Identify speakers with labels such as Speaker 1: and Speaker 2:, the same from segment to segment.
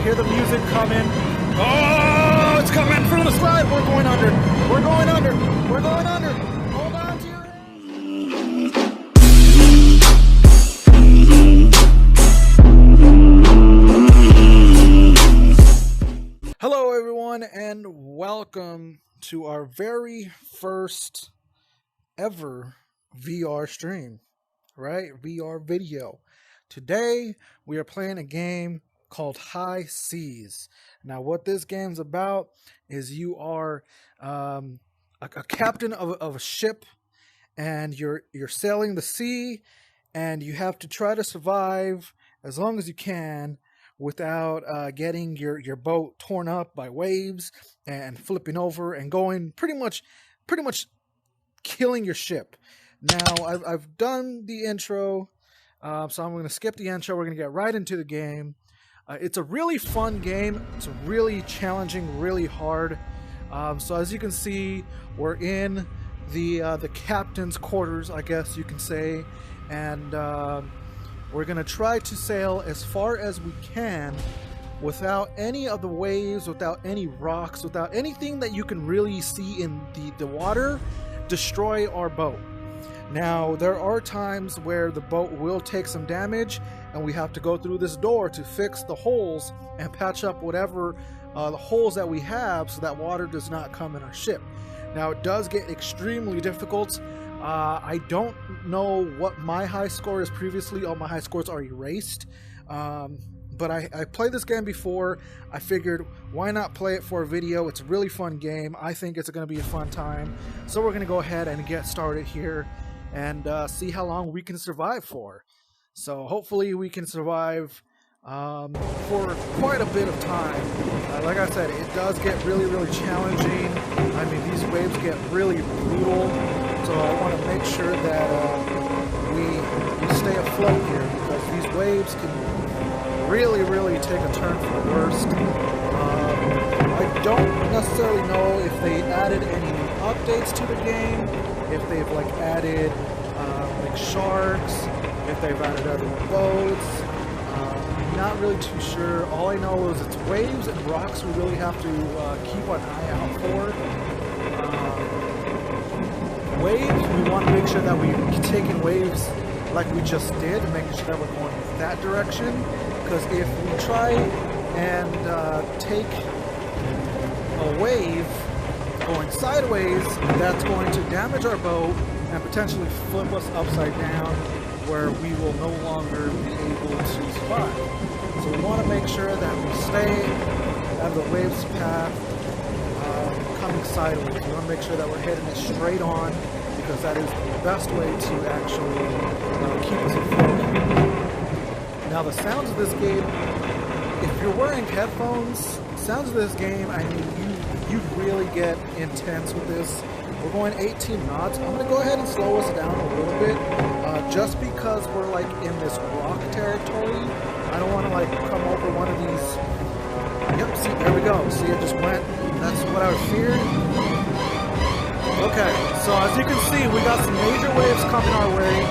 Speaker 1: hear the music coming. Oh, it's coming through the slide. We're going under. We're going under. We're going under. Hold on to your hands. Hello, everyone, and welcome to our very first ever VR stream, right? VR video. Today, we are playing a game called High Seas. Now, what this game's about is you are a captain of a ship, and you're sailing the sea, and you have to try to survive as long as you can without getting your boat torn up by waves and flipping over and going pretty much killing your ship. Now, I've done the intro, so I'm going to skip the intro. We're going to get right into the game. It's a really fun game. It's really challenging, really hard. So as you can see, we're in the captain's quarters, I guess you can say, and we're going to try to sail as far as we can without any of the waves, without any rocks, without anything that you can really see in the water destroy our boat. Now, there are times where the boat will take some damage, and we have to go through this door to fix the holes and patch up whatever the holes that we have so that water does not come in our ship. Now, it does get extremely difficult. I don't know what my high score is previously. All my high scores are erased. But I played this game before. I figured, why not play it for a video? It's a really fun game. I think it's going to be a fun time. So we're going to go ahead and get started here and see how long we can survive for. So hopefully we can survive for quite a bit of time. Like I said, it does get really challenging. I mean, these waves get really brutal. So I want to make sure that we stay afloat here, because these waves can really take a turn for the worst. I don't necessarily know if they added any new updates to the game, if they've like added like sharks, if they've added other boats. I'm not really too sure. All I know is it's waves and rocks we really have to keep an eye out for. Waves, we want to make sure that we're taking waves like we just did, and making sure that we're going that direction. Because if we try and take a wave going sideways, that's going to damage our boat and potentially flip us upside down, where we will no longer be able to survive. So we want to make sure that we stay at the wave's path coming sideways. We want to make sure that we're heading it straight on, because that is the best way to actually keep us afloat. Now, the sounds of this game, if you're wearing headphones, sounds of this game, I mean, you really get intense with this. We're going 18 knots. I'm going to go ahead and slow us down a little bit, just because we're like in this rock territory. I don't want to like come over one of these. Yep, see, there we go. See, it just went. That's what I feared. Okay, so as you can see, we got some major waves coming our way.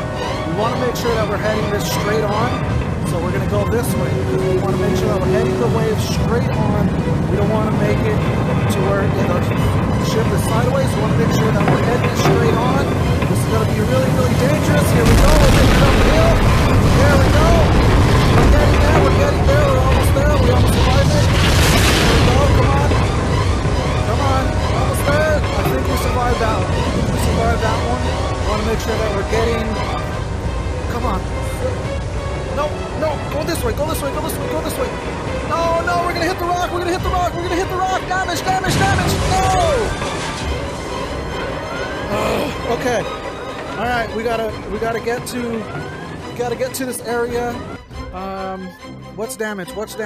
Speaker 1: We want to make sure that we're heading this straight on. So we're going to go this way, because we want to make sure that we're heading the wave straight on. We don't want to make it to where the ship is sideways. We want to make sure that we're heading it straight on. This is going to be really dangerous. Here we go. We're getting uphill. There we go. We're getting there. We're getting there. We're almost there. We almost survived it. There we go. Come on. Come on. Almost there. I think we survived that one. We survived that one. We want to make sure that we're getting... Come on. No, go this way, go this way, go this way, go this way. No, we're gonna hit the rock, we're gonna hit the rock, we're gonna hit the rock. Damage, no! Oh, okay. All right, we gotta get to this area. What's damage? Cargo's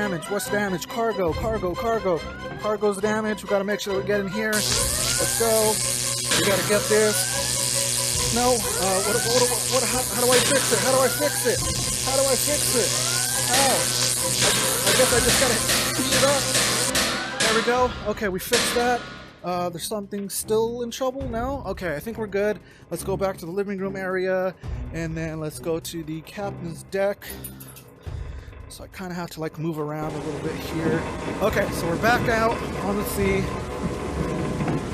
Speaker 1: damage. We gotta make sure we get in here. Let's go. We gotta get this. No, how do I fix it? How do I fix it? Oh, I guess I just gotta heat it up. There we go. Okay, we fixed that. There's something still in trouble now? Okay, I think we're good. Let's go back to the living room area, and then let's go to the captain's deck. So I kind of have to like move around a little bit here. Okay, so we're back out on the sea.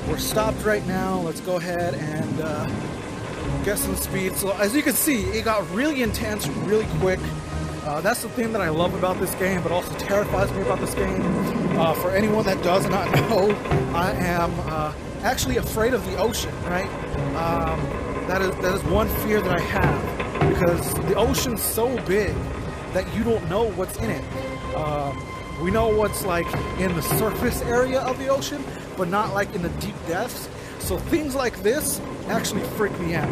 Speaker 1: We're stopped right now. Let's go ahead and get some speed. So as you can see, it got really intense really quick. That's the thing that I love about this game, but also terrifies me about this game. For anyone that does not know, I am actually afraid of the ocean, right? That is one fear that I have, because the ocean's so big that you don't know what's in it. We know what's like in the surface area of the ocean, but not like in the deep depths. So things like this actually freak me out.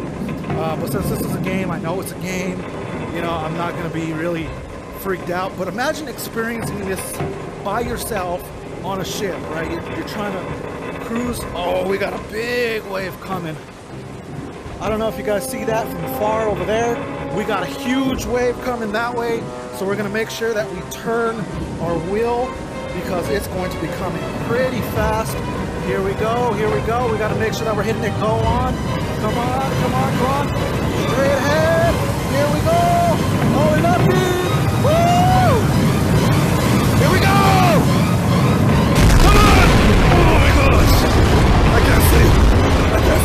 Speaker 1: But since this is a game, I know it's a game, you know, I'm not gonna be really freaked out. But imagine experiencing this by yourself on a ship, right? You're trying to cruise. Oh, we got a big wave coming. I don't know if you guys see that from far over there. We got a huge wave coming that way, so we're gonna make sure that we turn our wheel because it's going to be coming pretty fast. Here we go, here we go. We gotta make sure that we're hitting it. Go on, come on, come on, come on. Straight ahead, here we go. Oh, it up, dude. Woo! Here we go! Come on! Oh my gosh! I can't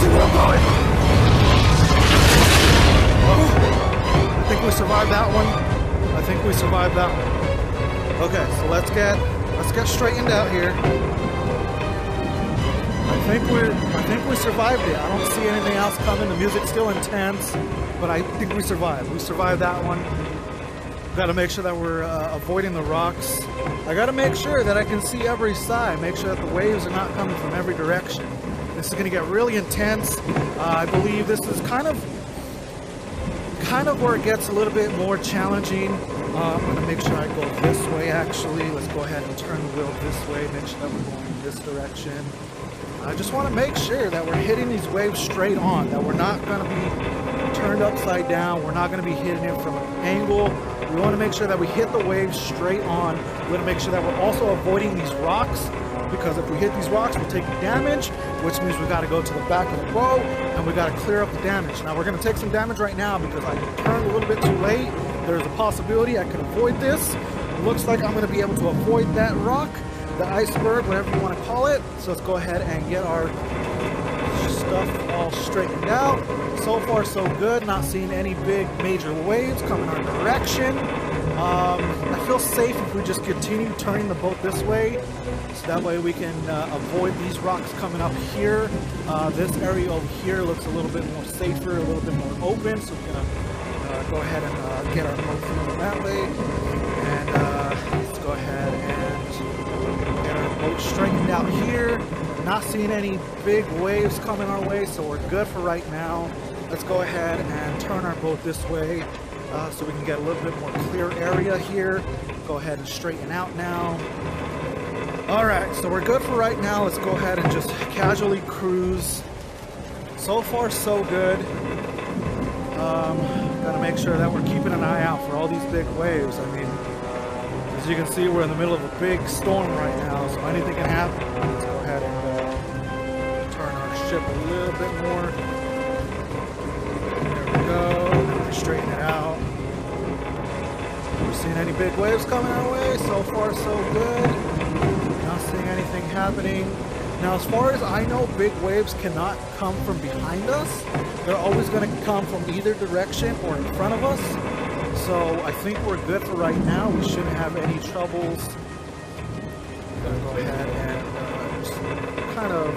Speaker 1: see where I'm going. I think we survived that one. I think we survived that one. Okay, so let's get straightened out here. I think we survived it. I don't see anything else coming. The music's still intense, but I think we survived. We survived that one. Got to make sure that we're avoiding the rocks. I got to make sure that I can see every side. Make sure that the waves are not coming from every direction. This is going to get really intense. I believe this is kind of where it gets a little bit more challenging. I'm going to make sure I go this way actually. Let's go ahead and turn the wheel this way, make sure that we're going in this direction. I just want to make sure that we're hitting these waves straight on, that we're not going to be turned upside down, we're not going to be hitting it from an angle. We want to make sure that we hit the waves straight on. We want to make sure that we're also avoiding these rocks, because if we hit these rocks, we're taking damage, which means we got to go to the back of the boat and we got to clear up the damage. Now we're going to take some damage right now because I turned a little bit too late. There's a possibility I could avoid this. It looks like I'm going to be able to avoid that rock, the iceberg, whatever you want to call it. So let's go ahead and get our stuff all straightened out. So far so good, not seeing any big major waves coming our direction. I feel safe if we just continue turning the boat this way, so that way we can avoid these rocks coming up here. This area over here looks a little bit more safer, a little bit more open, so we're gonna go ahead and get our boat through that way. And let's go ahead and get our boat straightened out here. Not seeing any big waves coming our way, so we're good for right now. Let's go ahead and turn our boat this way so we can get a little bit more clear area here. Go ahead and straighten out now. Alright, so we're good for right now. Let's go ahead and just casually cruise. So far so good. Gotta make sure that we're keeping an eye out for all these big waves. I mean, as you can see, we're in the middle of a big storm right now, so anything can happen. Let's go ahead and turn our ship a little bit more. There we go. Now we straighten it out. We're seeing any big waves coming our way. So far so good. Not seeing anything happening. Now, as far as I know, big waves cannot come from behind us. They're always going to come from either direction or in front of us. So I think we're good for right now. We shouldn't have any troubles. I'm going to go ahead and just kind of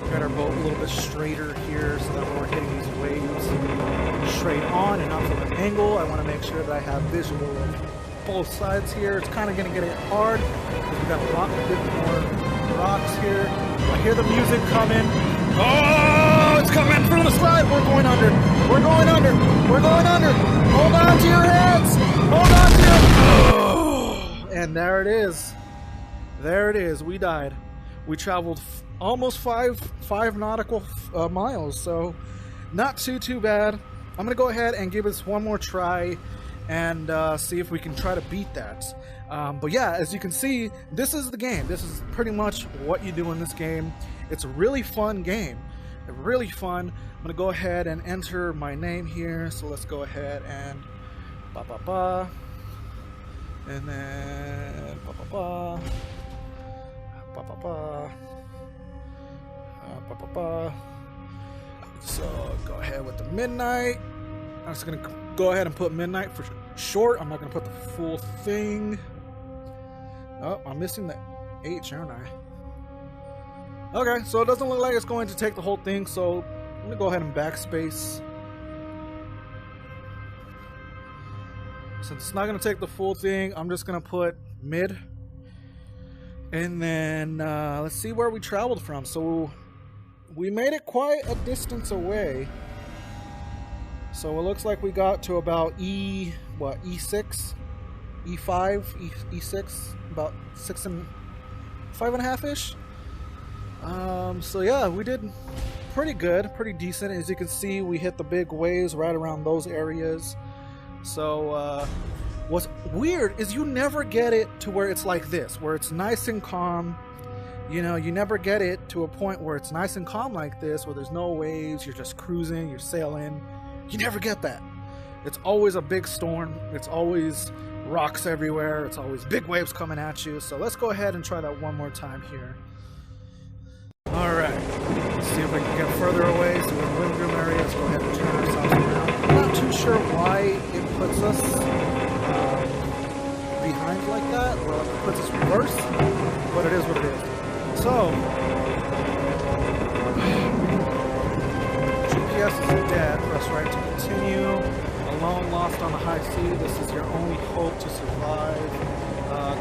Speaker 1: get our boat a little bit straighter here so that we're hitting these waves straight on and not from an angle. I want to make sure that I have visual of both sides here. It's kind of going to get hard because we've got a bit more rocks here. I hear the music coming. Oh, it's coming from the side. We're going under. We're going under. We're going under. Hold on to your heads. Hold on to your... Oh, and there it is. There it is. We died. We traveled almost five nautical miles, so not too bad. I'm gonna go ahead and give this one more try and see if we can try to beat that. But yeah, as you can see, this is the game. This is pretty much what you do in this game. It's a really fun game. Really fun. I'm gonna go ahead and enter my name here. So let's go ahead and And then so go ahead with the midnight. I'm just gonna go ahead and put midnight for short. I'm not gonna put the full thing. Oh, I'm missing the H, aren't I? Okay, so it doesn't look like it's going to take the whole thing, so I'm gonna go ahead and backspace. Since it's not gonna take the full thing, I'm just gonna put mid. And then let's see where we traveled from. So we made it quite a distance away. So it looks like we got to about E6, E5, E6, about 5.5-ish. So yeah, we did pretty good, pretty decent. As you can see, we hit the big waves right around those areas. So what's weird is you never get it to where it's like this, where it's nice and calm. You know, you never get it to a point where it's nice and calm like this, where there's no waves, you're just cruising, you're sailing. You never get that. It's always a big storm. It's always rocks everywhere. It's always big waves coming at you. So let's go ahead and try that one more time here. All right. Let's see if we can get further away. So we're in the living room area. Let's go ahead and turn ourselves around. I'm not too sure why it puts us behind like that, or it puts us reverse, but it is what it is. So GPS is dead. Press right to continue. Alone, lost on the high sea. This is your only hope to survive.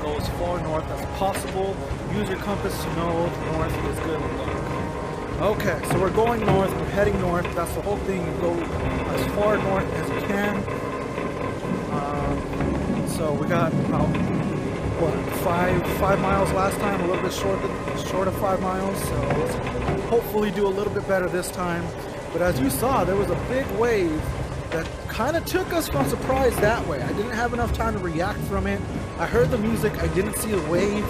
Speaker 1: Go as far north as possible. Use your compass to know north is good luck. Okay, so we're going north. We're heading north. That's the whole thing. You go as far north as you can. So we got about what, five miles last time. A little bit short of 5 miles. So let's hopefully do a little bit better this time. But as you saw, there was a big wave that kind of took us by surprise that way. I didn't have enough time to react from it. I heard the music, I didn't see the wave,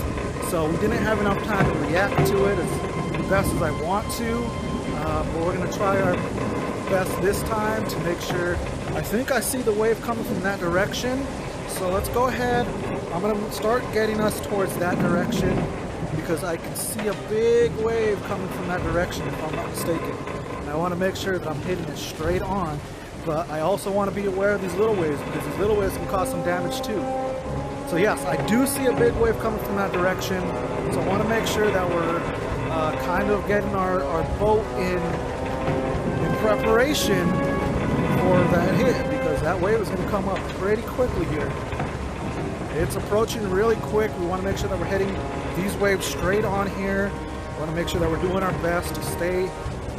Speaker 1: so we didn't have enough time to react to it as best as I want to. But we're going to try our best this time to make sure. I think I see the wave coming from that direction, so let's go ahead. I'm going to start getting us towards that direction because I can see a big wave coming from that direction if I'm not mistaken. I want to make sure that I'm hitting it straight on, but I also want to be aware of these little waves because these little waves can cause some damage too. So yes, I do see a big wave coming from that direction, so I want to make sure that we're kind of getting our boat in preparation for that hit, because that wave is going to come up pretty quickly here. It's approaching really quick. We want to make sure that we're hitting these waves straight on here. We want to make sure that we're doing our best to stay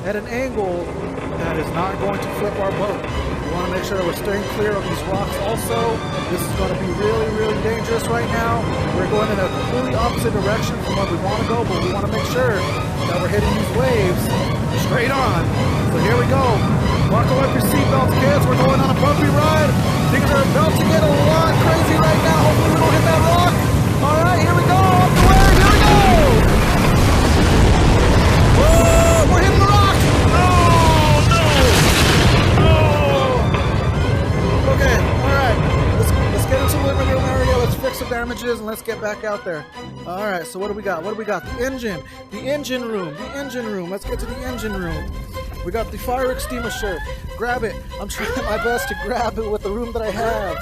Speaker 1: at an angle that is not going to flip our boat. We want to make sure that we're staying clear of these rocks also. This is going to be really, really dangerous right now. We're going in a completely opposite direction from where we want to go, but we want to make sure that we're hitting these waves straight on. So here we go. Buckle up your seatbelts, kids. We're going on a bumpy ride. Things are about to get a lot crazy right now. Hopefully we don't hit that rock. All right, here we go. Off the way. Here we go. Woo! We're hitting the rock. Okay, alright. Let's get into the living room area, let's fix the damages, and let's get back out there. Alright, so what do we got? What do we got? The engine room. Let's get to the engine room. We got the fire extinguisher. Grab it. I'm trying my best to grab it with the room that I have.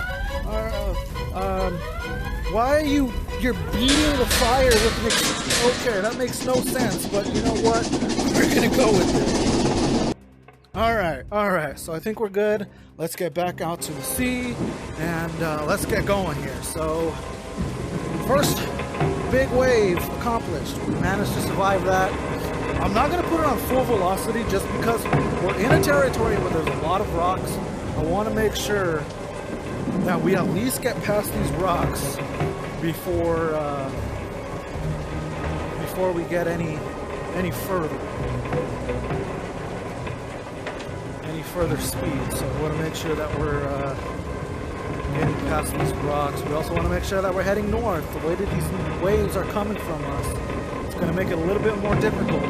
Speaker 1: Why are you're beating the fire with an extinguisher? Okay, that makes no sense, but you know what? We're gonna go with it. Alright, so I think we're good. Let's get back out to the sea, and let's get going here. So, first big wave accomplished. We managed to survive that. I'm not going to put it on full velocity just because we're in a territory where there's a lot of rocks. I want to make sure that we at least get past these rocks before we get any further speed. So we want to make sure that we're getting past these rocks. We also want to make sure that we're heading north. The way that these waves are coming from us, it's going to make it a little bit more difficult.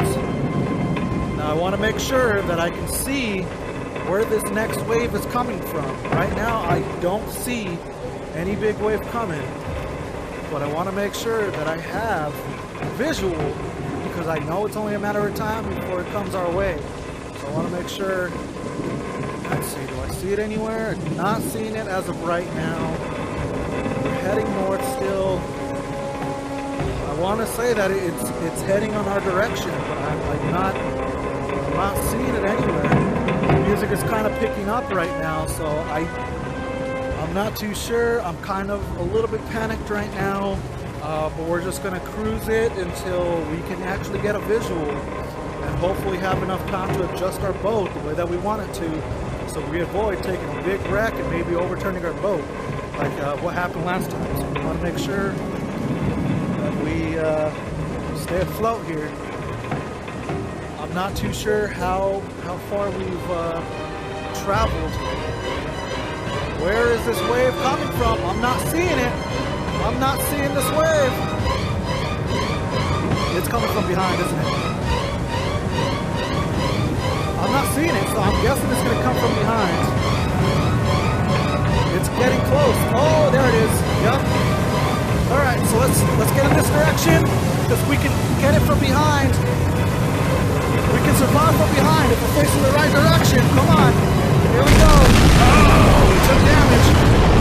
Speaker 1: Now I want to make sure that I can see where this next wave is coming from. Right now I don't see any big wave coming, but I want to make sure that I have visual, because I know it's only a matter of time before it comes our way. So I want to make sure. Let's see, do I see it anywhere? I'm not seeing it as of right now. We're heading north still. I want to say that it's heading on our direction, but I'm not seeing it anywhere. The music is kind of picking up right now, so I'm not too sure. I'm kind of a little bit panicked right now, but we're just going to cruise it until we can actually get a visual and hopefully have enough time to adjust our boat the way that we want it to, so we avoid taking a big wreck and maybe overturning our boat like what happened last time. So we want to make sure that we stay afloat here. I'm not too sure how far we've traveled. Where is this wave coming from? I'm not seeing it. I'm not seeing this wave. It's coming from behind, isn't it? I'm not seeing it, so I'm guessing it's going to come from behind. It's getting close. Oh, there it is. Yep. All right, so let's get in this direction, because we can get it from behind. We can survive from behind if we're facing the right direction. Come on. Here we go. Oh, we took damage.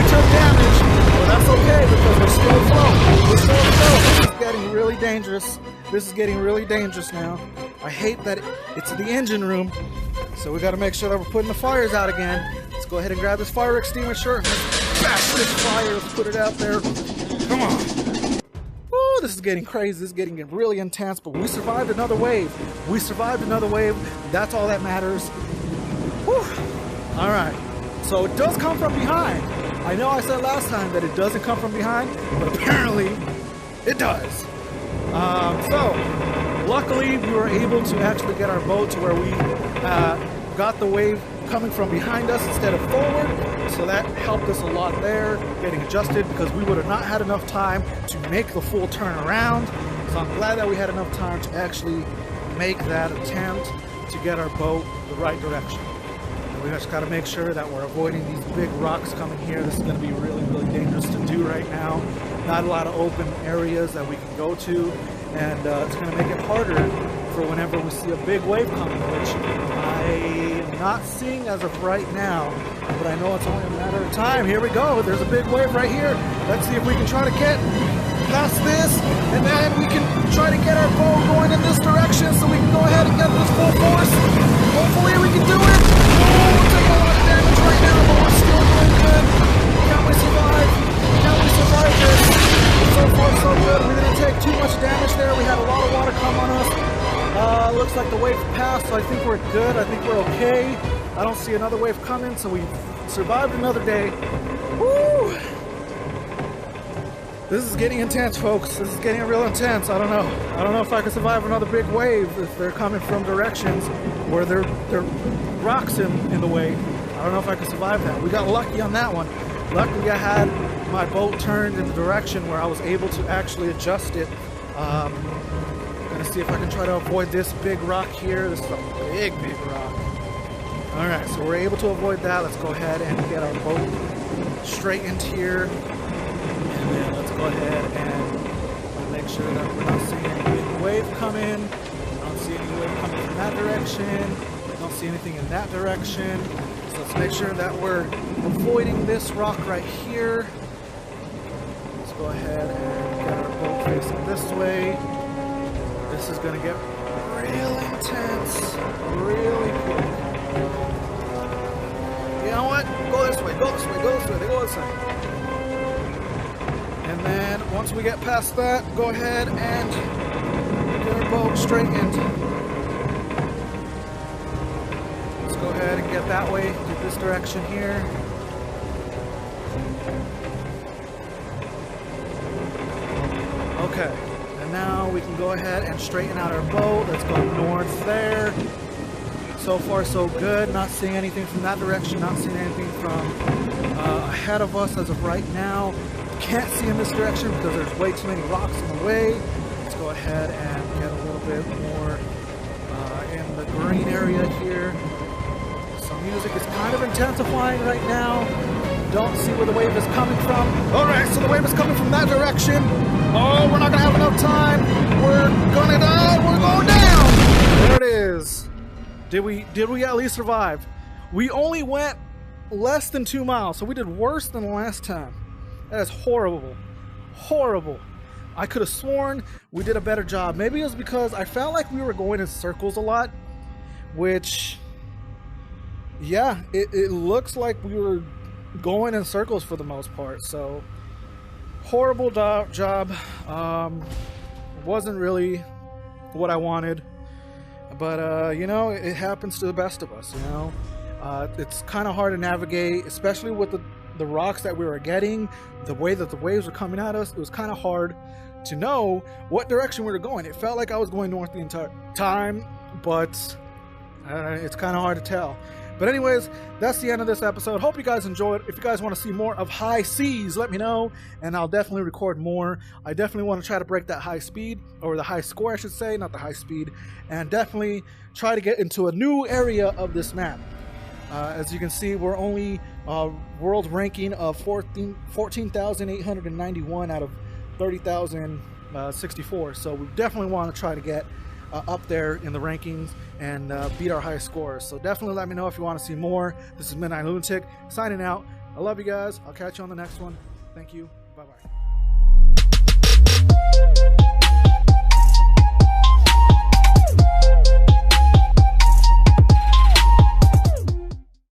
Speaker 1: We took damage. Well, that's okay, because we're still afloat. We're still afloat. This is getting really dangerous. This is getting really dangerous now. I hate that it's the engine room, so we got to make sure that we're putting the fires out again. Let's go ahead and grab this fire extinguisher. Bash this fire. Let's put it out there. Come on. Woo, this is getting crazy. This is getting really intense, but we survived another wave. We survived another wave. That's all that matters. Whew. All right. So it does come from behind. I know I said last time that it doesn't come from behind, but apparently it does. So luckily we were able to actually get our boat to where we got the wave coming from behind us instead of forward. So that helped us a lot there, getting adjusted, because we would have not had enough time to make the full turn around. So I'm glad that we had enough time to actually make that attempt to get our boat the right direction. And we just got to make sure that we're avoiding these big rocks coming here. This is going to be really, really dangerous to do right now. Not a lot of open areas that we can go to, and it's going to make it harder for whenever we see a big wave coming, which I am not seeing as of right now, but I know it's only a matter of time. Here we go. There's a big wave right here. Let's see if we can try to get past this, and then we can try to get our boat going in this direction so we can go ahead and get this full force. Hopefully we can do it. Oh, we're taking a lot of damage right now, but we're still doing good. Can we survive? Can we survive this? So far, so good. We didn't take too much damage there. We had a lot of water come on us. Looks like the wave passed, so I think we're good. I think we're okay. I don't see another wave coming, so we survived another day. Woo! This is getting intense, folks. This is getting real intense. I don't know. I don't know if I can survive another big wave if they're coming from directions where there are rocks in the way. I don't know if I can survive that. We got lucky on that one. Luckily, I had my boat turned in the direction where I was able to actually adjust it. I'm gonna see if I can try to avoid this big rock here. This is a big rock. All right, so we're able to avoid that. Let's go ahead and get our boat straightened here. And then let's go ahead and make sure that we're not seeing any big wave coming. I don't see any wave coming from that direction. I don't see anything in that direction. So let's make sure that we're avoiding this rock right here. Let's go ahead and get our boat facing this way. This is going to get real intense, really quick. You know what? Go this way, go this way, go this way, go this way. And then once we get past that, go ahead and get our boat straightened. Let's go ahead and get that way, get this direction here. Okay, and now we can go ahead and straighten out our boat. Let's go north there. So far so good, not seeing anything from that direction, not seeing anything from ahead of us as of right now. Can't see in this direction because there's way too many rocks in the way. Let's go ahead and get a little bit more in the green area here. Some music is kind of intensifying right now. don't see where the wave is coming from. All right, so the wave is coming from that direction. Oh, we're not gonna have enough time. We're gonna die. We're going down. There it is. Did we at least survive? We only went less than 2 miles, so we did worse than the last time. That is horrible. Horrible. I could have sworn we did a better job. Maybe it was because I felt like we were going in circles a lot, which, yeah, it looks like we were going in circles for the most part. So horrible job. Wasn't really what I wanted, but you know, it happens to the best of us. You know, it's kind of hard to navigate, especially with the rocks that we were getting, the way that the waves were coming at us. It was kind of hard to know what direction we were going. It felt like I was going north the entire time, but it's kind of hard to tell. But anyways, that's the end of this episode. Hope you guys enjoyed. If you guys want to see more of high seas, let me know, and I'll definitely record more. I definitely want to try to break that high speed, or the high score I should say, not the high speed, and definitely try to get into a new area of this map. As you can see, we're only world ranking of 14,891 out of 30,064. So we definitely want to try to get up there in the rankings and beat our highest scores. So definitely let me know if you want to see more. This is Midnight Lunatic signing out. I love you guys. I'll catch you on the next one. Thank you.